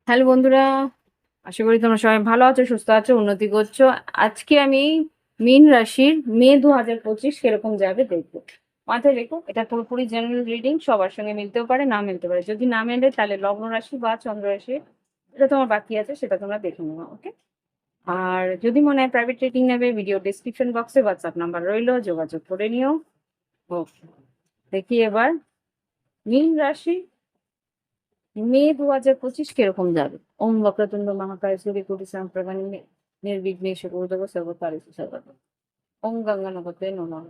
Hello বন্ধুরা, আশা করি তোমরা সবাই ভালো আছো, সুস্থ আছো, উন্নতি করছো। আজকে আমি মীন রাশির মে 2025 কিরকম যাবে দেখবো। মাথায় রেখো, এটা পুরোপুরি জেনারেল রিডিং, সবার সঙ্গে মিলতেও পারে, না মিলতে পারে। যদি না মেলে তাহলে লগ্ন রাশি বা চন্দ্র রাশি এটা তোমার বাকি আছে, সেটা তোমরা দেখে নেবো। ওকে, আর যদি মনে হয় প্রাইভেট রিডিং নেবে, ভিডিও ডিসক্রিপশন বক্সে হোয়াটসঅ্যাপ নাম্বার রইলো, যোগাযোগ করে নিও। ওকে, দেখি এবার মীন রাশি মে 2025 কিরকম যাবে। ওম বক্রতুণ্ড মহাকায় সূর্যকোটি সমপ্রভা নির্বিঘ্নেশ কুরুদেব সর্বকার্যেষু সর্বদা। ওম গঙ্গানগতে নমঃ।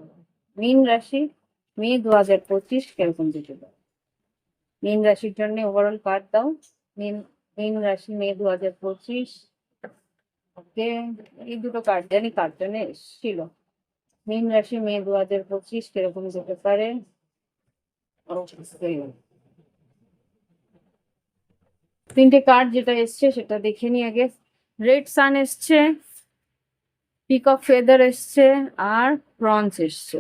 মীন রাশি মে 2025 কিরকম যেতে পারে। মীন রাশির জন্য ওভারঅল কার্ড দাও। মীন মীন রাশি মে 2025। ওকে, এই দুটো কার্ড জানি কার জন্য এসেছিল। মীন রাশি মে 2025 কিরকম যেতে পারে। তিনটে কার্ড যেটা এসছে সেটা দেখে নি আগে। রেড সান এসছে, পিকক ফেদার এসছে, আর ব্রঞ্জ এসছে।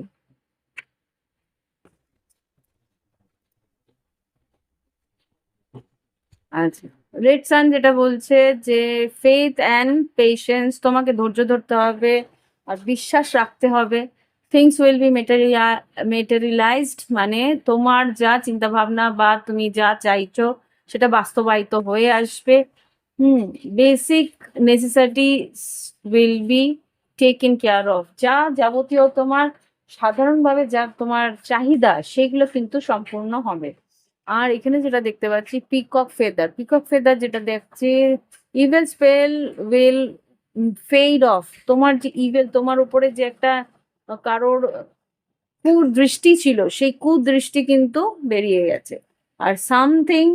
আচ্ছা, রেড সান যেটা বলছে যে ফেথ অ্যান্ড পেশেন্স, তোমাকে ধৈর্য ধরতে হবে আর বিশ্বাস রাখতে হবে। থিংস উইল বি মেটেরিয়ালাইজড, মানে তোমার যা চিন্তা ভাবনা বা তুমি যা চাইছো সেটা বাস্তবায়িত হয়ে আসবে। Basic necessity will be taken care of, যা যাবতীয় তোমার সাধারণভাবে যা তোমার চাহিদা সেগুলো কিন্তু সম্পূর্ণ হবে। আর এখানে যেটা দেখতে পাচ্ছি পিকক ফেদার, পিকক ফেদার যেটা দেখছি evil spell will fade off. তোমার যে ইভেল, তোমার উপরে যে একটা কারোর কুদৃষ্টি ছিল, সেই কুদৃষ্টি কিন্তু বেরিয়ে গেছে। আর something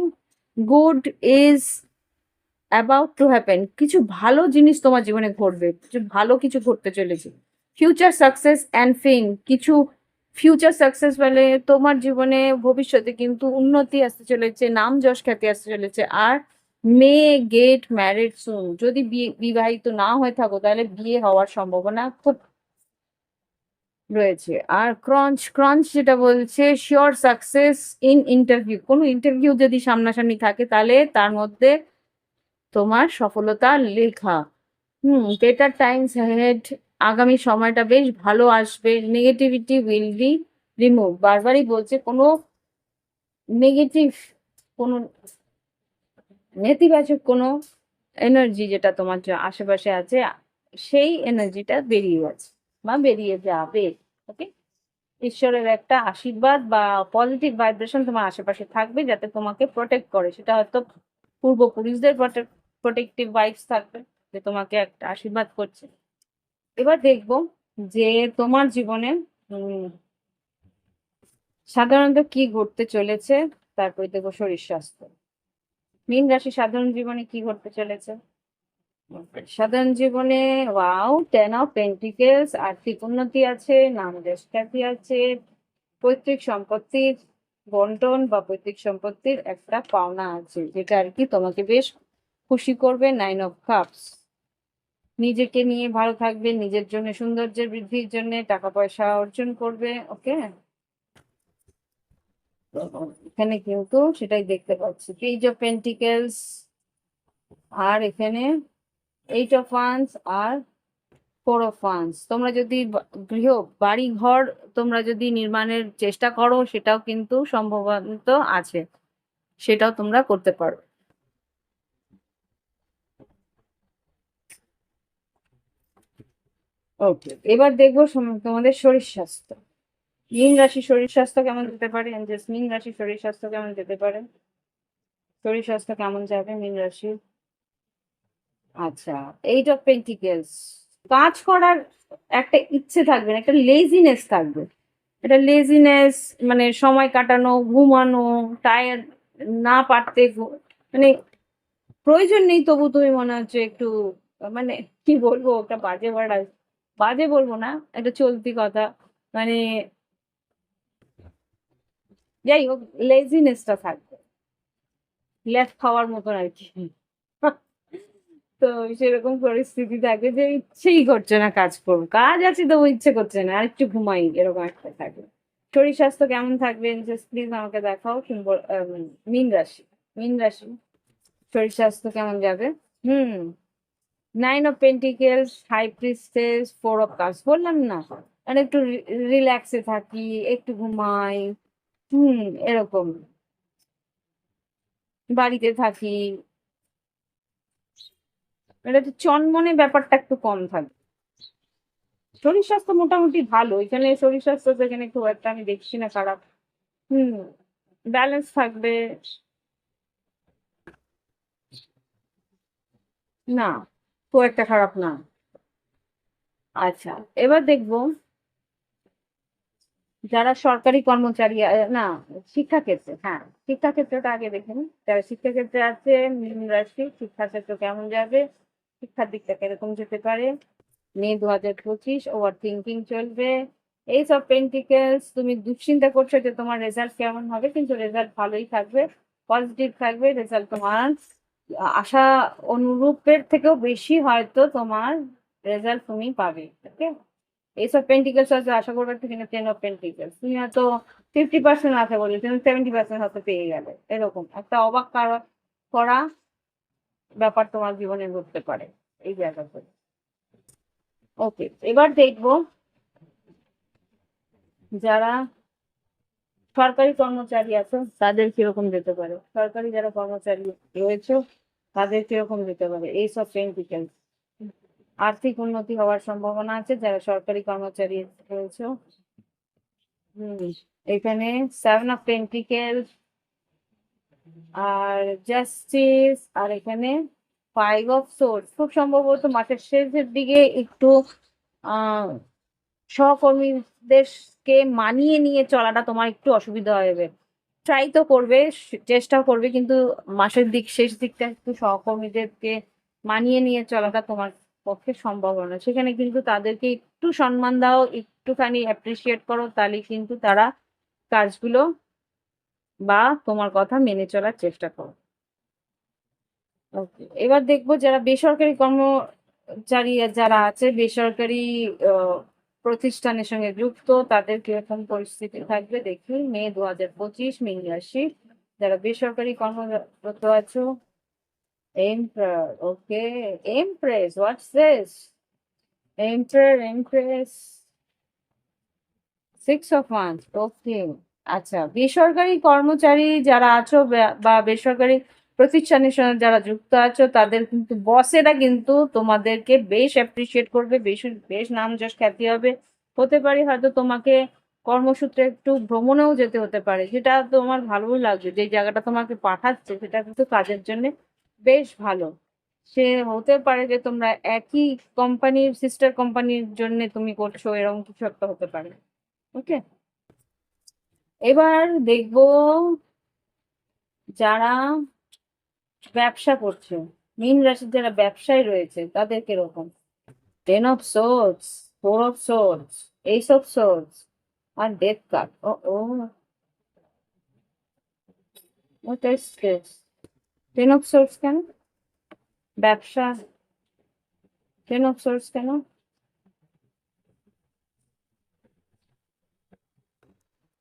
good is about to happen, কিছু ভালো জিনিস তোমার জীবনে ঘটবে, কিছু ভালো কিছু ঘটতে চলেছে। ফিউচার সাকসেস অ্যান্ড ফেম, কিছু ফিউচার সাকসেস বলে তোমার জীবনে ভবিষ্যতে কিন্তু উন্নতি আসতে চলেছে, নাম যশ খ্যাতি আসতে চলেছে। আর মে গেট ম্যারিড সুন, যদি বিবাহিত না হয়ে থাকো তাহলে বিয়ে হওয়ার সম্ভাবনা খুব রয়েছে। আর ক্রঞ্চ ক্রঞ্চ যেটা বলছে শিওর সাকসেস ইন ইন্টারভিউ, কোনো ইন্টারভিউ যদি সামনাসামনি থাকে তাহলে তার মধ্যে তোমার সফলতা লেখা। বেটার টাইমস হেড, আগামী সময়টা বেশ ভালো আসবে। নেগেটিভিটি উইল বি রিমুভ, বারবারই বলছে কোনো নেগেটিভ, কোনো নেতিবাচক কোনো এনার্জি যেটা তোমার আশেপাশে আছে সেই এনার্জিটা বেরিয়ে গেছে বা বেরিয়ে যাবে। ওকে, ঈশ্বরের একটা আশীর্বাদ বা পজিটিভ ভাইব্রেশন তোমার আশেপাশে থাকবে যাতে তোমাকে প্রোটেক্ট করে। সেটা হয়তো পূর্বপুরুষদের প্রোটেক্টিভ ভাইবস থাকবে যে তোমাকে একটা আশীর্বাদ করছে। এবার দেখবো যে তোমার জীবনে সাধারণত কি ঘটতে চলেছে। তারপরে দেখবো শরীর স্বাস্থ্য। মীন রাশি সাধারণ জীবনে কি ঘটতে চলেছে। সাধারণ জীবনে ওয়াও, 10 অফ পেন্টিকেলস, আর্থিক উন্নতি আছে, নাম যশ খ্যাতি আছে, পৈতৃক সম্পত্তির বন্টন বা পৈতৃক সম্পত্তির একটা পাওনা আছে যেটা আর কি তোমাকে বেশ খুশি করবে। 9 অফ কাপস, নিজেকে নিয়ে ভালো থাকবে, নিজের জন্য সৌন্দর্যের বৃদ্ধির জন্য টাকা পয়সা অর্জন করবে। ওকে, এখানে কিন্তু সেটাই দেখতে পাচ্ছি, পেজ অফ পেন্টিকেলস, আর এখানে 8 অফ ওয়ান্স আর 4 অফ ওয়ান্স। তোমরা যদি গৃহ বাড়ি ঘর তোমরা যদি নির্মাণের চেষ্টা করো সেটাও কিন্তু সম্ভবত আছে, সেটাও তোমরা করতে পারো। ওকে, এবার দেখবো তোমাদের শরীর স্বাস্থ্য। মীন রাশি শরীর স্বাস্থ্য কেমন যেতে পারে। মীন রাশি শরীর স্বাস্থ্য কেমন যেতে পারে, শরীর স্বাস্থ্য কেমন যাবে মীন রাশি। আচ্ছা, 8 অফ পেন্টিকেলস, কাজ করার একটা ইচ্ছে থাকবে না, একটা লেজিনেস থাকবে। এটা লেজিনেস মানে সময় কাটানো, ঘুমানো, টায়ার্ড, না পারতে মানে প্রয়োজন নেই, তবু তুমি মনে হচ্ছে একটু মানে কি বলবো, একটা বাজে ওয়ার্ড, বাজে বলবো না, একটা চলতি কথা, মানে যাই হোক, লেজিনেসটা থাকবে, লেফট খাওয়ার মতন আর কি। তো সেরকম পরিস্থিতি থাকে যে ইচ্ছেই করছে না কাজ করবো, কাজ আছে তবু ইচ্ছে করছে না, আর একটু ঘুমাই, এরকম একটা থাকে। শরীর স্বাস্থ্য কেমন থাকবে জাস্ট প্লিজ আমাকে দেখাও। মীন রাশি, মীন রাশি, শরীর স্বাস্থ্য কেমন যাবে? হুম, 9 of pentacles, high priestess, 4 of cups, বললাম না, মানে একটু রিল্যাক্সে থাকি, একটু ঘুমাই, হুম, এরকম বাড়িতে থাকি, এটা একটু চনমনে ব্যাপারটা একটু কম থাকে। শরীর স্বাস্থ্য মোটামুটি ভালো, এখানে শরীর স্বাস্থ্য তো এখানে খুব একটা আমি দেখছি না খারাপ। হুম, ব্যালেন্স থাকবে। না, খুব একটা খারাপ না। আচ্ছা, এবার দেখবো যারা সরকারি কর্মচারী, না, শিক্ষাক্ষেত্রে, হ্যাঁ, শিক্ষাক্ষেত্রটা আগে দেখে নিই। যারা শিক্ষাক্ষেত্রে আছে, মীন রাশি, শিক্ষাক্ষেত্র কেমন যাবে, শিক্ষার দিকটা কিরকম যেতে পারে? মে 2025, ওভার থিঙ্কিং চলবে। এইস অফ পেন্টিকেলস, তুমি দুশ্চিন্তা করছো যে তোমার রেজাল্ট কেমন হবে, কিন্তু রেজাল্ট ভালোই থাকবে, পজিটিভ থাকবে রেজাল্ট তোমার। আশা অনুরূপের থেকেও বেশি হয়তো তোমার রেজাল্ট তুমি পাবে, ওকে? এইসব পেন্টিকেলস হয়তো আশা করবে একটু, কিন্তু 10 অফ পেন্টিকেলস তুমি হয়তো 50% আছে বলে তুমি 70% হয়তো পেয়ে গেলে, এরকম একটা অবাক করা ব্যাপার তোমার জীবনে ঘটতে পারে এই জায়গাতে। ওকে, এবার দেখবো যারা সরকারি কর্মচারী আছে তাদের কিরকম যেতে পারে, সরকারি যারা কর্মচারী রয়েছে তাদের কিরকম যেতে পারে এইসব পেন্টিকেলস। আর্থিক উন্নতি হওয়ার সম্ভাবনা আছে যারা সরকারি কর্মচারী রয়েছে। হুম, এখানে 7 অফ পেন্টিকেলস, আর জাস্টিস, আর এখানে 5 অফ সোর্স, খুব সম্ভবত মাসের শেষের দিকে একটু আহ সহকর্মীদেরকে মানিয়ে নিয়ে চলাটা তোমার একটু অসুবিধা হবে। ট্রাই তো করবে, চেষ্টা করবে, কিন্তু মাসের শেষ দিকটা একটু সহকর্মীদেরকে মানিয়ে নিয়ে চলাটা তোমার পক্ষে সম্ভব হয় না। সেখানে কিন্তু তাদেরকে একটু সম্মান দাও, একটুখানি অ্যাপ্রিসিয়েট করো, তাহলে কিন্তু তারা কাজগুলো বা তোমার কথা মেনে চলার চেষ্টা করো। ওকে, এবার দেখবো যারা বেসরকারি কর্মচারী যারা আছে, বেসরকারি আহ, প্রতিষ্ঠানের সঙ্গে যুক্ত, তাদের কিরকম পরিস্থিতি থাকবে দেখি। মে 2025, মীন রাশি, যারা বেসরকারি কর্মরত আছো। Emperor, okay, empress, what's this? Empress, 6 of wands, okay. আচ্ছা, বেসরকারি কর্মচারী যারা আছো বা বেসরকারি প্রতিষ্ঠানের সঙ্গে যারা যুক্ত আছো, তাদের কিন্তু বসেরা কিন্তু তোমাদেরকে বেশ অ্যাপ্রিসিয়েট করবে, বেশ বেশ নাম যশ খ্যাতি হবে। হতে পারে হয়তো তোমাকে কর্মসূত্রে একটু ভ্রমণেও যেতে হতে পারে, যেটা তোমার ভালোও লাগবে, যে জায়গাটা তোমাকে পাঠাচ্ছে সেটা কিন্তু কাজের জন্য বেশ ভালো। সে হতে পারে যে তোমরা একই কোম্পানির, সিস্টার কোম্পানির জন্য তুমি করছো, এরকম কিছু একটা হতে পারে। ওকে, এবার দেখবো যারা ব্যবসা করছে, মীন রাশির যারা ব্যবসায় রয়েছে তাদের কিরকম? 10 of swords, 4 of swords, ace of swords, আর ডেথ কার্ড। ও ও, ওটা স্ট্রেস। 10 অফ সোর্স কেন? ব্যবসা, 10 অফ সোর্স কেন?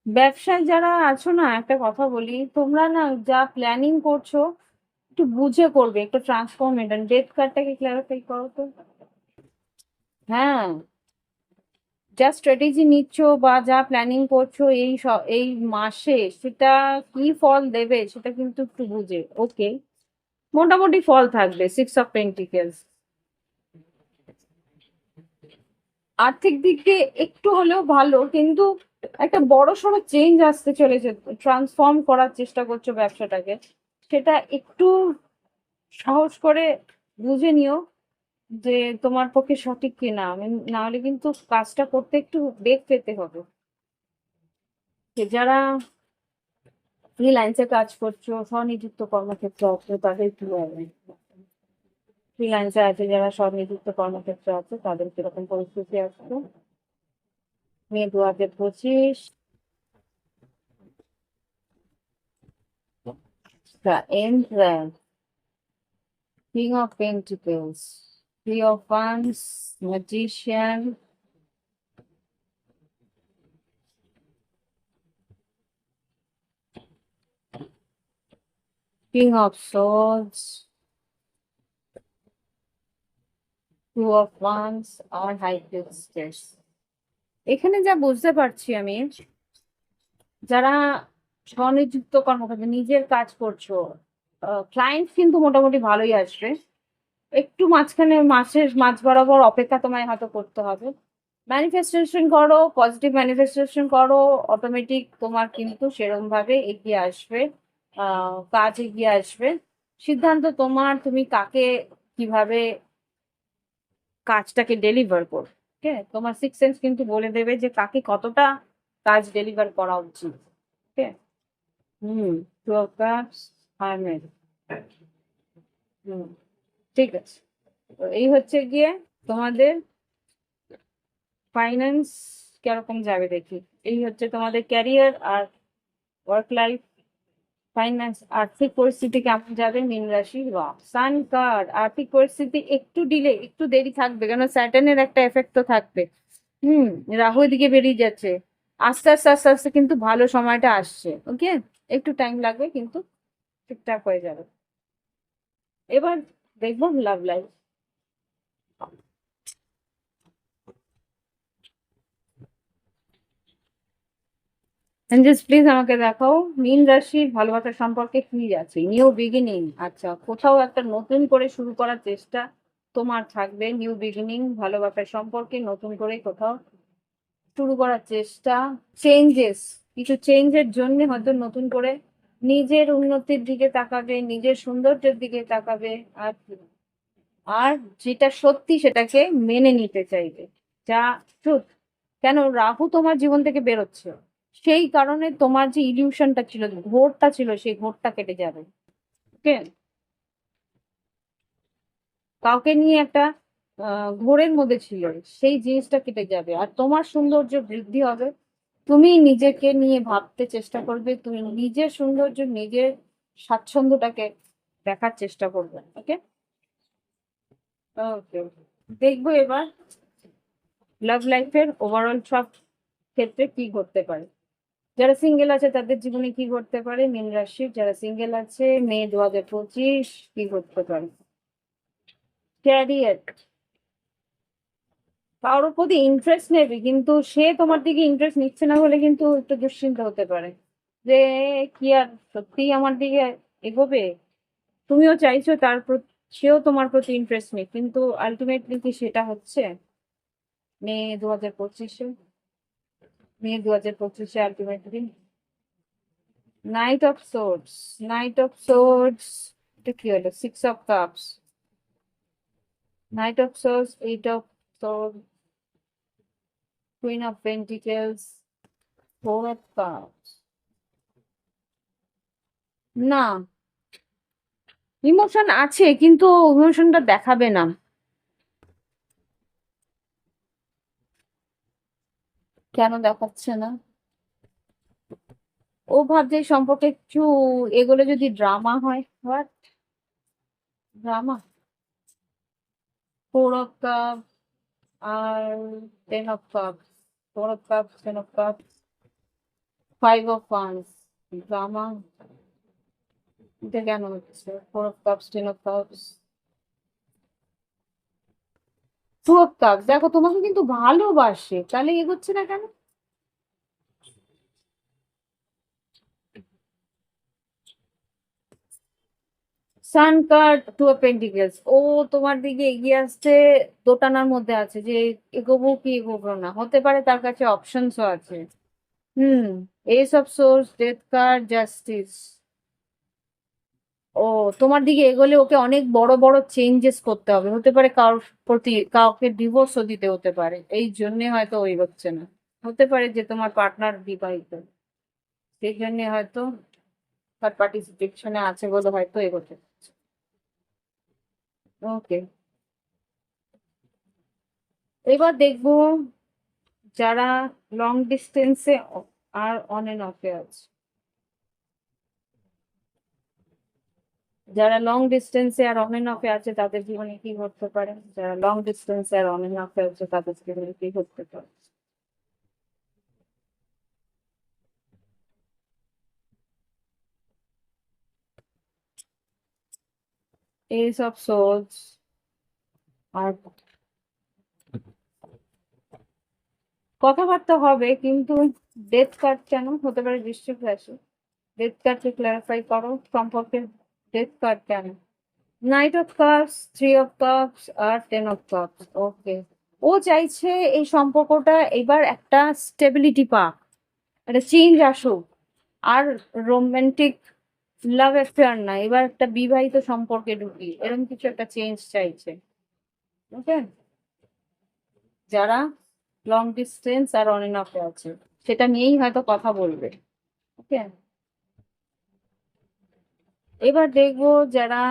ব্যবসায় যারা আছো না, একটা কথা বলি, তোমরা না যা প্ল্যানিং করছো একটু বুঝে করবে, একটু ট্রান্সফরমেশন। ডেথ কার্ডটাকে ক্লারিফাই করো তো। হ্যাঁ, যা স্ট্র্যাটেজি নিচ্ছ বা যা প্ল্যানিং করছো এই মাসে, সেটা কি ফল দেবে সেটা কিন্তু একটু বুঝে। ওকে, মোটামুটি ফল থাকবে। 6 অফ পেন্টিকেলস, আর্থিক দিক দিয়ে একটু হলেও ভালো, কিন্তু একটা বড় সড়ো চেঞ্জ আসতে চলেছে, ট্রান্সফর্ম করার চেষ্টা করছো ব্যবসাটাকে, সেটা একটু সাহস করে বুঝে নিও যে তোমার পক্ষে সঠিক কিনা, না হলে কিন্তু কাজটা করতে একটু বেগ পেতে হবে। যারা ফ্রিল্যান্সে কাজ করছো, স্বনিযুক্ত কর্মক্ষেত্র আছে, তাদের কি হবে? ফ্রিল্যান্সে আছে যারা স্বনিযুক্ত কর্মক্ষেত্র আছে, তাদের কিরকম পরিস্থিতি আসছে? মে 2025, the Emperor, King of Pentacles, Three of Wands, Magician, King of Swords, Two of Wands R High Priestess। এখানে যা বুঝতে পারছি আমি, যারা স্বনিযুক্ত কর্মক্ষেত্রে নিজের কাজ করছো, ক্লায়েন্ট কিন্তু মোটামুটি ভালোই আসবে। একটু মাঝখানে মাসের মাঝ বরাবর অপেক্ষা তোমায় হয়তো করতে হবে। ম্যানিফেস্টেশন করো, পজিটিভ ম্যানিফেস্টেশন করো, অটোমেটিক তোমার কিন্তু সেরকম ভাবে এগিয়ে আসবে, কাজ এগিয়ে আসবে। সিদ্ধান্ত তোমার, তুমি কাকে কিভাবে কাজটাকে ডেলিভার করো। ওকে, তোমার সিক্স সেন্স কিন্তু বলে দেবে যে কাকে কতটা কাজ ডেলিভার করা উচিত। Okay. Hmm. Two of cups, hermit. Hmm, ঠিক আছে। তো এই হচ্ছে গিয়ে তোমাদের ফাইন্যান্স কিরকম যাবে দেখি। এই হচ্ছে তোমাদের ক্যারিয়ার আর ওয়ার্ক লাইফ, ফাইন্যান্স, আর্থিক পরিস্থিতি কেমন যাবে মীন রাশি। Wow, sun card. আর্থিক পরিস্থিতি একটু ডিলে, একটু দেরি থাকবে, কেন স্যাটার্নের একটা এফেক্ট তো থাকবে। হুম। রাহু এদিকে বেরিয়ে যাচ্ছে। আস্তে আস্তে আস্তে আস্তে কিন্তু ভালো সময়টা আসছে। ওকে, একটু টাইম লাগবে কিন্তু ঠিকঠাক হয়ে যাবে। এবার দেখবো লাভ লাইফ। এঞ্জেলস প্লিজ আমাকে দেখাও মীন রাশির ভালোবাসার সম্পর্কে কি আছে। নিউ বিগিনিং, আচ্ছা, কোথাও একটা নতুন করে শুরু করার চেষ্টা তোমার থাকবে। নিউ বিগিনিং, ভালোবাসার সম্পর্কে নতুন করে কোথাও শুরু করার চেষ্টা। চেঞ্জেস, কিছু চেঞ্জের জন্য হয়তো নতুন করে নিজের উন্নতির দিকে তাকাবে, নিজের সৌন্দর্যের দিকে তাকাবে। আর আর যেটা সত্যি সেটাকে মেনে নিতে চাইবে, যা ট্রুথ। কেন রাহু তোমার জীবন থেকে বেরোচ্ছে, সেই কারণে তোমার যে ইলিউশনটা ছিল, ঘোরটা ছিল, সেই ঘোরটা কেটে যাবে। ওকে, কাউকে নিয়ে একটা ঘোরের মধ্যে ছিল, সেই জিনিসটা কেটে যাবে আর তোমার সৌন্দর্য বৃদ্ধি হবে। তুমি নিজেকে নিয়ে ভাবতে চেষ্টা করবে, তুমি নিজের সৌন্দর্য, নিজের স্বাচ্ছন্দ্যটাকে দেখার চেষ্টা করবে। ওকে, ওকে, দেখবো এবার লাভ লাইফের ওভারঅল সব ক্ষেত্রে কি ঘটতে পারে। যারা সিঙ্গেল আছে তাদের জীবনে কি ঘটতে পারে মীন রাশির, যারা সিঙ্গেল আছে মে 2025 কি ঘটতে পারে। ক্যারিয়ার, কারোর প্রতি ইন্টারেস্ট নেবে কিন্তু সে তোমার দিকে ইন্টারেস্ট নিচ্ছে না বলে কিন্তু একটু দুশ্চিন্তা হতে পারে যে কি আর সত্যিই আমার দিকে এগোবে। তুমিও চাইছো তার প্রতি, সেও তোমার প্রতি ইন্টারেস্ট নেই, কিন্তু আলটিমেটলি কি সেটা হচ্ছে? মে 2025-এ, মে 2025-এ ultimately knight of swords, knight of swords, এটা কি হলো? Six of cups, knight of swords, eight of sword, queen of pentacles, four of cups. না, ইমোশন আছে কিন্তু ইমোশনটা দেখাবে না। কেন দেখাচ্ছে না? ও ভাবছে এই সম্পর্কে একটু এগুলো যদি ড্রামা হয়। What drama? Four of cup আর ten of cup, four of cup, ten of cup, five of wands, drama? এটা কেন হচ্ছে? Four of cups, ten of cups, two of cups. দেখো তোমাকে কিন্তু ভালোবাসে, তাহলে এগোচ্ছে না কেন? Sun card, two of pentacles. ও তোমার দিকে এগিয়ে আসছে, দোটানার মধ্যে আছে যে এগোবো কি এগোবো না। হতে পারে তার কাছে অপশনসও আছে। Hmm. Ace of swords, death card, justice. ও তোমার দিকে এগোলে ওকে অনেক বড় বড় চেঞ্জেস করতে হবে, হতে পারে কারোর প্রতি কাউকে ডিভোর্সও দিতে হতে পারে, এই জন্য হয়তো ও এগোচ্ছে না। হতে পারে যে তোমার পার্টনার বিবাহিত, সেই জন্য হয়তো থার্ড পার্টি সিচুয়েশনে আছে বলে হয়তো এগোতে। ওকে, এবার দেখবো যারা লং ডিস্টেন্সে আর অন এন্ড অফে আছে। যারা লং ডিস্টেন্সে আর অন এন্ড অফে আছে তাদের জীবনে কি ঘটতে পারে, যারা লং ডিস্টেন্সে আর অন এন্ড অফে আছে তাদের জীবনে কি ঘটতে পারে। Ace of Swords আর কথাবার্তা হবে, কিন্তু ডেথ কার্ড কেন হতে পারে বৃশ্চিক রাশি? ডেথ কার্ডকে ক্লারিফাই করো সম্পর্কে। ডেথ কার্ড কেন? Knight of cups, three of cups আর টেন অফ কাপস। ওকে, ও চাইছে এই সম্পর্কটা এবার একটা স্টেবিলিটি পাক, একটা চেঞ্জ আসুক, আর রোমান্টিক লাভ অ্যাফেয়ার না, এবার একটা বিবাহিত সম্পর্কে ঢুকি, এরকম কিছু একটা চেঞ্জ চাইছে। ওকে, যারা লং ডিস্টেন্স আর অন এন্ড অফে আছে সেটা নিয়েই হয়তো কথা বলবে। ওকে, এবার দেখবো যারা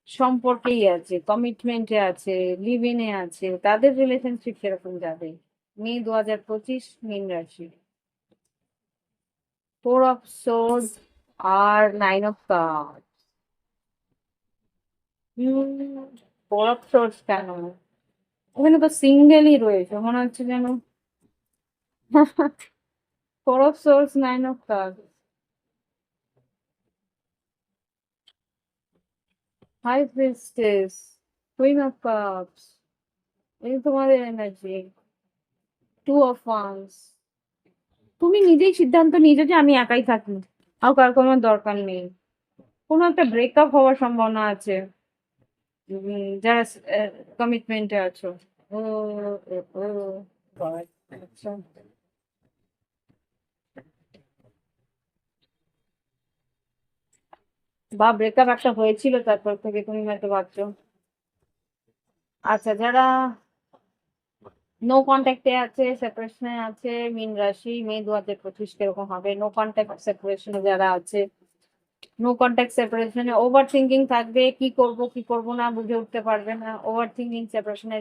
সম্পর্কেই আছে, কমিটমেন্টে আছে, লিভ ইনে আছে, তাদের রিলেশনশিপ কিরকম যাবে। মে 2025, মীন রাশি। ফোর অফ সোর্স আর nine of cup. Four of swords কেন? ওখানে তো সিঙ্গেলই রয়েছে মনে হচ্ছে যেন। Four of swords, nine of cup, high priestess, queen of cups, এই তোমাদের এনার্জি, টু অফ ওয়ান্স। তুমি নিজেই সিদ্ধান্ত নিয়েছো যে আমি একাই থাকি, আর কার কোনো দরকার নেই। কোনো একটা ব্রেকআপ হওয়ার সম্ভাবনা আছে। যারা কমিটমেন্টে আছো। ও ও ও, God, আচ্ছা। বা ব্রেকআপ একটা হয়েছিল তারপর থেকে তুমি হয়তো ভাবছো। আচ্ছা, যারা নো কন্ট্যাক্টে আছে, সেপারেশনে আছে, মীন রাশি, মে 2025 কিরকম হবে? নো কন্ট্যাক্ট সেপারেশনে যারা আছে, নো কন্ট্যাক্ট সেপারেশনে ওভার থিঙ্কিং থাকবে, কি করব কি করব না বুঝে উঠতে পারবে না, ওভার থিঙ্কিং সেপারেশনে।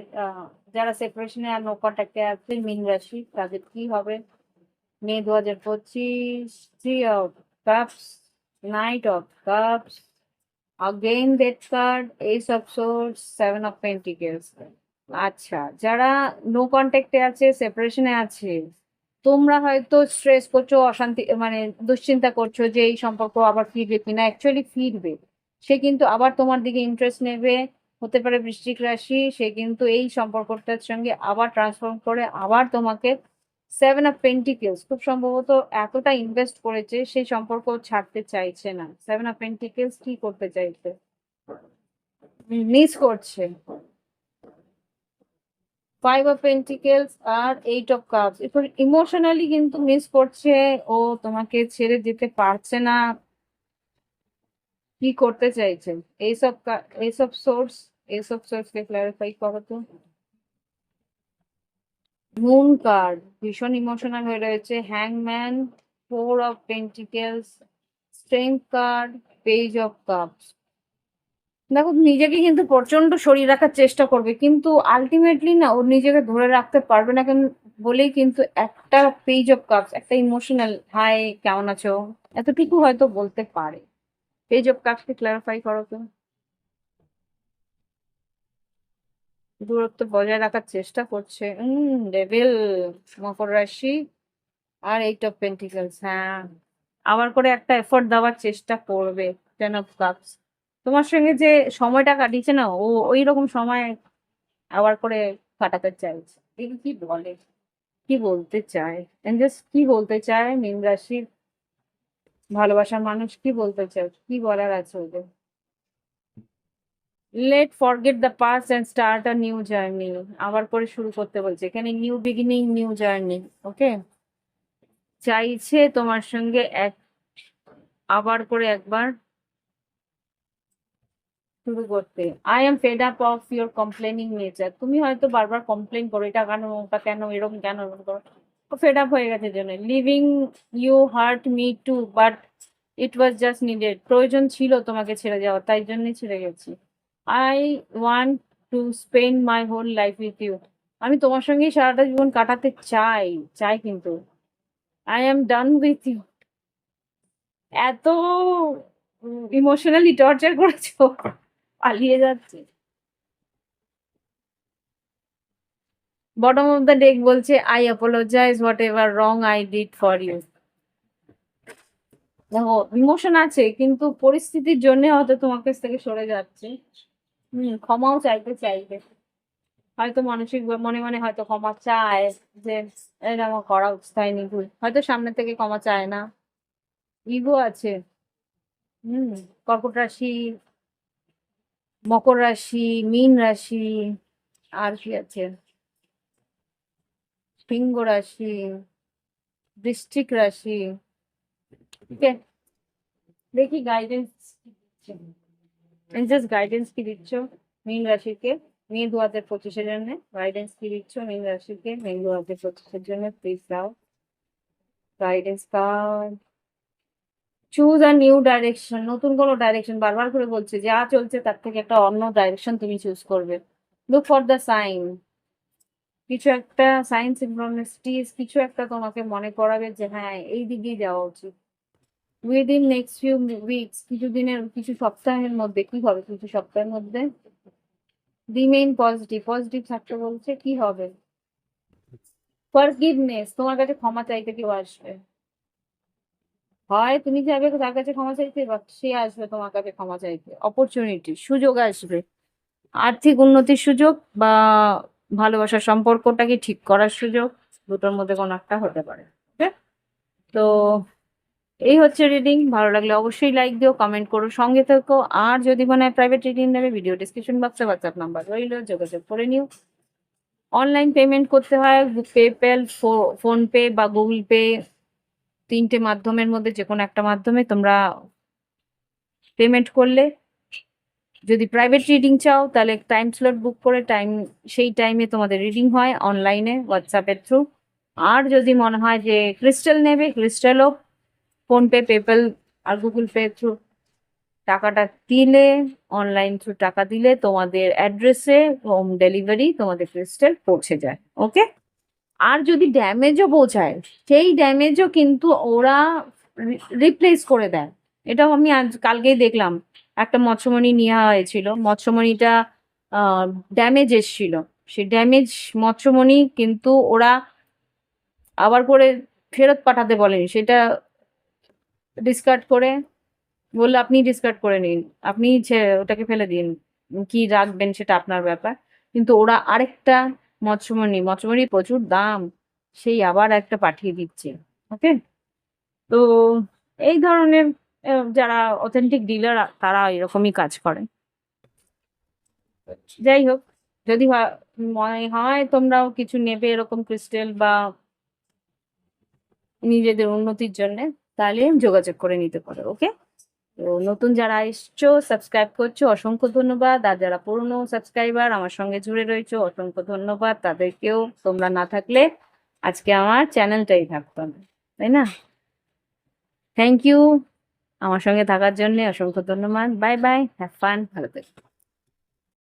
যারা সেপারেশনে আর নো কন্ট্যাক্টে আছে মীন রাশি, তাদের কি হবে মে 2025? Three of cups, knight of cups, again death card, S of source, seven of pentacles. আচ্ছা, যারা নো কন্ট্যাক্টে আছে, সেপারেশনে আছে, তোমরা হয়তো স্ট্রেস করছো, অশান্তি মানে দুশ্চিন্তা করছো যে এই সম্পর্ক আবার ফিরবে কিনা। অ্যাকচুয়ালি ফিরবে, সে কিন্তু আবার তোমার দিকে ইন্টারেস্ট নেবে। হতে পারে বৃশ্চিক রাশি, সে কিন্তু এই সম্পর্কটার সঙ্গে আবার ট্রান্সফর্ম করে আবার তোমাকে। সেভেন অফ পেন্টিকেলস, খুব সম্ভবত এতটা ইনভেস্ট করেছে সেই সম্পর্ক ছাড়তে চাইছে না। সেভেন অফ পেন্টিকেলস কি করতে চাইছে? মিস করছে। ফাইভ অফ পেন্টিকেলস আর এইট অফ কাপস, এরপর ইমোশনালি কিন্তু মিস করছে, ও তোমাকে ছেড়ে যেতে পারছে না। কি করতে চাইছে? এইসব এইসব সোর্স, এইসব সোর্স কে ক্লারিফাই করো তো। মুন কার্ড ভীষণ ইমোশনাল হয়ে রয়েছে। হ্যাংম্যান, four of pentacles, strength card, page of cups. দেখো, নিজেকে কিন্তু প্রচন্ড সরিয়ে রাখার চেষ্টা করবে, কিন্তু আলটিমেটলি না ও নিজেকে ধরে রাখতে পারবে না কেন বলেই কিন্তু একটা পেজ অফ কাপস, একটা ইমোশনাল হাই কেমন আছো এতটুকু হয়তো বলতে পারে। পেজ অফ কাপসকে ক্লারিফাই করো তো। দূরত্ব বজায় রাখার চেষ্টা করছে। ডেভিল, মকর রাশি আর এইট অফ পেন্টিকলস। হ্যাঁ, আবার করে একটা এফোর্ট দেওয়ার চেষ্টা করবে। টেন অফ কাপস, তোমার সঙ্গে যে সময়টা কাটিয়েছে না ও, ওই রকম সময় আবার করে কাটাতে চাইছে। দেখি কি বলে, কি বলতে চায়। জাস্ট কি বলতে চায় মীন রাশির ভালোবাসার মানুষ, কি বলতে চায়, কি বলার আছে ওদের। Let forget the past and start a new journey. আবার করে শুরু করতে বলছে এখানে, new beginning, new journey. Okay, চাইছে তোমার সঙ্গে এক আবার করে একবার শুরু করতে। I am fed up of your complaining nature. তুমি হয়তো বারবার কমপ্লেন করো, এটা কেন, ওটা কেন, এরকম কেন, এরকম করো। ফেড আপ হয়ে গেছে জন্য leaving you hurt me too but it was just needed, প্রয়োজন ছিল তোমাকে ছেড়ে যাওয়া, তাই জন্যই ছেড়ে গেছি। I want to spend my whole life with you, আমি তোমার সঙ্গেই সারাটা জীবন কাটাতে চাই, চাই কিন্তু I am done with you. এত ইমোশনালি টর্চার করেছো, পালিয়ে যাচ্ছে। বটম অফ দ্য ডেক বলছে I apologize whatever wrong I did for you. দেখো ইমোশন আছে কিন্তু পরিস্থিতির জন্য হয়তো তোমার কাছ থেকে সরে যাচ্ছে। ক্ষমাও চাইতে চাইবে, হয়তো মানসিক মনে মনে হয়তো ক্ষমা চায় যে এটা আমার করা উচিত হয়নি, ভুল, হয়তো সামনে থেকে ক্ষমা চায় না, ইগো আছে। হুম, কর্কট রাশি, মকর রাশি, মীন রাশি, আর কি আছে, সিংহ রাশি, বৃশ্চিক রাশি। ওকে, দেখি গাইডেন্স, জাস্ট গাইডেন্স কি দিচ্ছ মীন রাশিকে মে 2025-এর জন্য, গাইডেন্স কি দিচ্ছ মীন রাশিকে মে 2025-এর জন্য, প্লিজ দাও guidance card. Choose a new direction, নতুন কোনো ডাইরেকশন, বারবার করে বলছে যা চলছে তার থেকে একটা অন্য ডাইরেকশন তুমি চুজ করবে। লুক ফর দ্য সাইন, কিছু একটা সাইন সিনক্রোনিসিটিস, কিছু একটা তোমাকে মনে করাবে যে হ্যাঁ এই দিকেই যাওয়া উচিত। উইদিন নেক্সট ফিউ উইকস, কিছু দিনের, কিছু সপ্তাহের মধ্যে, কি হবে কিছু সপ্তাহের মধ্যে, রিমেইন পজিটিভ, পজিটিভ থাকতে বলছে, কি হবে, ফরগিভনেস, তোমার কাছে ক্ষমা চাইতে কেউ আসবে, হয় তুমি যাবে তার কাছে ক্ষমা চাইতে বা সে আসবে তোমার কাছে ক্ষমা চাইতে, অপরচুনিটি, সুযোগ আসবে, আর্থিক উন্নতির সুযোগ বা ভালোবাসার সম্পর্কটাকে ঠিক করার সুযোগ, দুটোর মধ্যে কোনো একটা হতে পারে। ওকে, তো এই হচ্ছে রিডিং। ভালো লাগলে অবশ্যই লাইক দিও, কমেন্ট করো, সঙ্গে থেকো। আর যদি মনে হয় প্রাইভেট রিডিং নেবে, ভিডিও ডিসক্রিপশন বক্সে হোয়াটসঅ্যাপ নাম্বার রইল, যোগাযোগ করে নিও। অনলাইন পেমেন্ট করতে হয় পেপ্যাল, ফোনপে বা গুগল পে, তিনটে মাধ্যমের মধ্যে যে কোনো একটা মাধ্যমে তোমরা পেমেন্ট করলে, যদি প্রাইভেট রিডিং চাও তাহলে টাইম স্লট বুক করে সেই টাইমে তোমাদের রিডিং হয় অনলাইনে হোয়াটসঅ্যাপের থ্রু। আর যদি মনে হয় যে ক্রিস্টাল নেবে, ক্রিস্টালও ফোনপে, পেপ্যাল আর গুগল পে থ্রু টাকাটা দিলে, অনলাইন থ্রু টাকা দিলে তোমাদের অ্যাড্রেসে হোম ডেলিভারি তোমাদের ক্রিস্টাল পৌঁছে যায়। ওকে, আর যদি ড্যামেজও পৌঁছায় সেই ড্যামেজও কিন্তু ওরা রিপ্লেস করে দেয়। এটাও আমি আজ কালকেই দেখলাম, একটা মৎস্যমণি নেওয়া হয়েছিল, মৎস্যমণিটা ড্যামেজ এসছিল, সেই ড্যামেজ মৎস্যমণি কিন্তু ওরা আবার করে ফেরত পাঠাতে বলেনি, সেটা ডিসকার্ড করে বললো আপনি ডিসকার্ড করে নিন, আপনি ওটাকে ফেলে দিন, কি রাখবেন সেটা আপনার ব্যাপার। কিন্তু ওরা আরেকটা মৎস্যমণি প্রচুর দাম, সেই আবার একটা পাঠিয়ে দিচ্ছে। ওকে, তো এই ধরনের যারা অথেন্টিক ডিলার তারা এরকমই কাজ করে। যাই হোক, যদি মনে হয় তোমরাও কিছু নেবে এরকম ক্রিস্টাল বা নিজেদের উন্নতির জন্য, তাহলে যোগাযোগ করে নিতে পারো। ওকে, তো নতুন যারা এসছো সাবস্ক্রাইব করছো অসংখ্য ধন্যবাদ, আর যারা পুরনো সাবস্ক্রাইবার আমার সঙ্গে জুড়ে রয়েছো অসংখ্য ধন্যবাদ তাদেরকেও, তোমরা না থাকলে আজকে আমার চ্যানেলটাই থাকতো না, তাই না? থ্যাংক ইউ আমার সঙ্গে থাকার জন্য, অসংখ্য ধন্যবাদ, বাই বাই, হ্যাভ ফান, ভালো থেকো।